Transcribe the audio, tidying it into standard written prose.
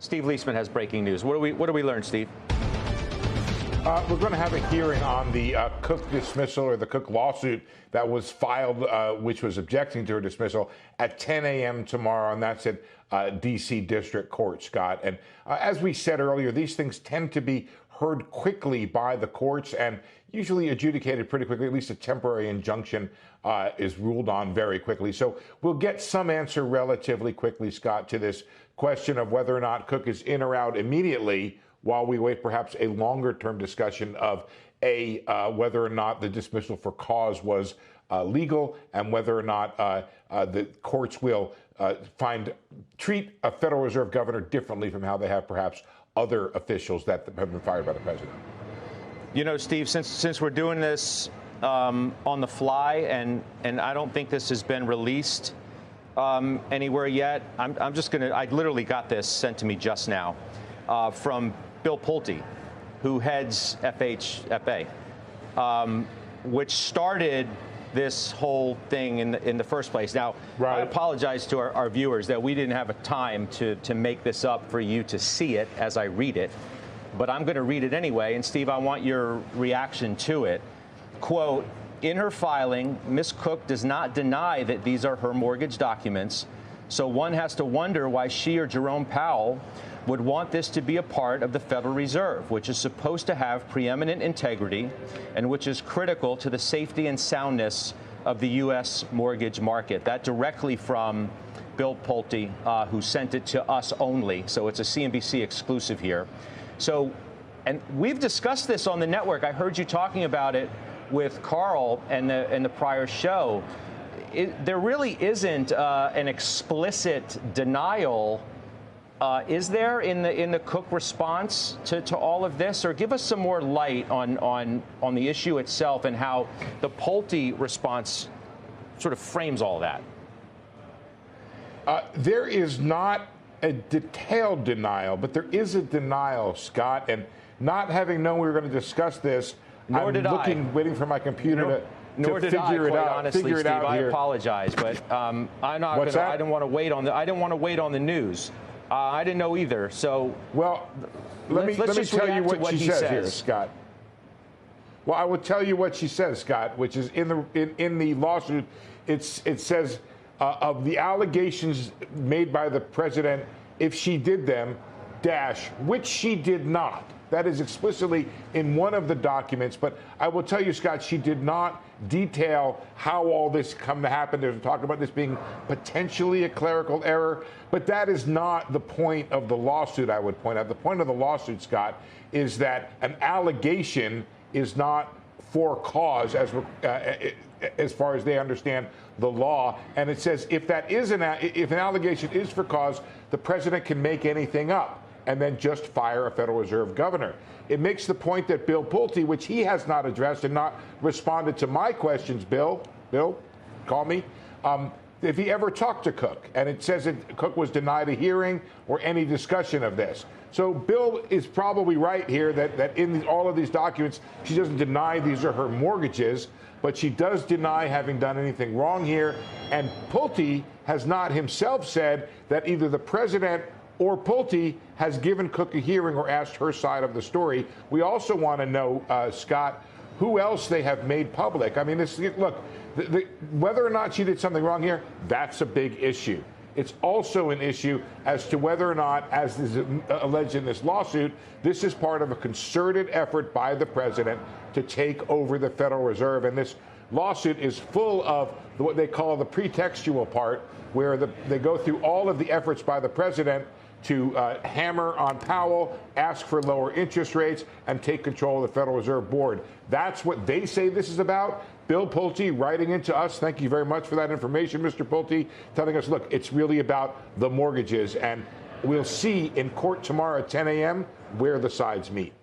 Steve Liesman has breaking news. What do we learn, Steve? We're going to have a hearing on the Cook dismissal, or the Cook lawsuit that was filed, which was objecting to her dismissal, at 10 a.m. tomorrow, and that's at D.C. District Court, Scott. And as we said earlier, these things tend to be heard quickly by the courts and usually adjudicated pretty quickly. At least a temporary injunction is ruled on very quickly. So we'll get some answer relatively quickly, Scott, to this question of whether or not Cook is in or out immediately, while we wait perhaps a longer-term discussion of whether or not the dismissal for cause was legal, and whether or not the courts will treat a Federal Reserve governor differently from how they have perhaps other officials that have been fired by the president. You know, Steve, since we're doing this on the fly, and I don't think this has been released anywhere yet, I'm just going to, I literally got this sent to me just now from Bill Pulte, who heads FHFA, which started this whole thing in the first place. Now, right. I apologize to our viewers that we didn't have a time to make this up for you to see it as I read it, but I'm going to read it anyway. And Steve, I want your reaction to it. Quote, in her filing, Ms. Cook does not deny that these are her mortgage documents, so one has to wonder why she or Jerome Powell would want this to be a part of the Federal Reserve, which is supposed to have preeminent integrity and which is critical to the safety and soundness of the U.S. mortgage market. That directly from Bill Pulte, who sent it to us only. So it's a CNBC exclusive here. So, and we've discussed this on the network. I heard you talking about it with Carl and the prior show. There really isn't an explicit denial. Is there in the Cook response to all of this? Or give us some more light on the issue itself and how the Pulte response sort of frames all that. There is not a detailed denial, but there is a denial, Scott. And not having known we were going to discuss this, waiting for my computer to figure it out. Honestly, Steve, I apologize, but I'm not. I didn't want to wait on the news. I didn't know either. So, well, let me tell you what she says here, Scott. Well, I will tell you what she says, Scott, which is in the lawsuit. It says of the allegations made by the president, if she did them, which she did not. That is explicitly in one of the documents. But I will tell you, Scott, she did not detail how all this come to happen. There's talk about this being potentially a clerical error. But that is not the point of the lawsuit, I would point out. The point of the lawsuit, Scott, is that an allegation is not for cause as far as they understand the law. And it says if an allegation is for cause, the president can make anything up and then just fire a Federal Reserve governor. It makes the point that Bill Pulte, which he has not addressed and not responded to my questions, Bill, call me, if he ever talked to Cook. And it says that Cook was denied a hearing or any discussion of this. So Bill is probably right here that in all of these documents, she doesn't deny these are her mortgages, but she does deny having done anything wrong here. And Pulte has not himself said that either the president or Pulte has given Cook a hearing or asked her side of the story. We also want to know, Scott, who else they have made public. I mean, whether or not she did something wrong here, that's a big issue. It's also an issue as to whether or not, as is alleged in this lawsuit, this is part of a concerted effort by the president to take over the Federal Reserve. And this lawsuit is full of what they call the pretextual part, where they go through all of the efforts by the president to hammer on Powell, ask for lower interest rates, and take control of the Federal Reserve Board. That's what they say this is about. Bill Pulte writing into us, thank you very much for that information, Mr. Pulte, telling us, look, it's really about the mortgages. And we'll see in court tomorrow at 10 a.m. where the sides meet.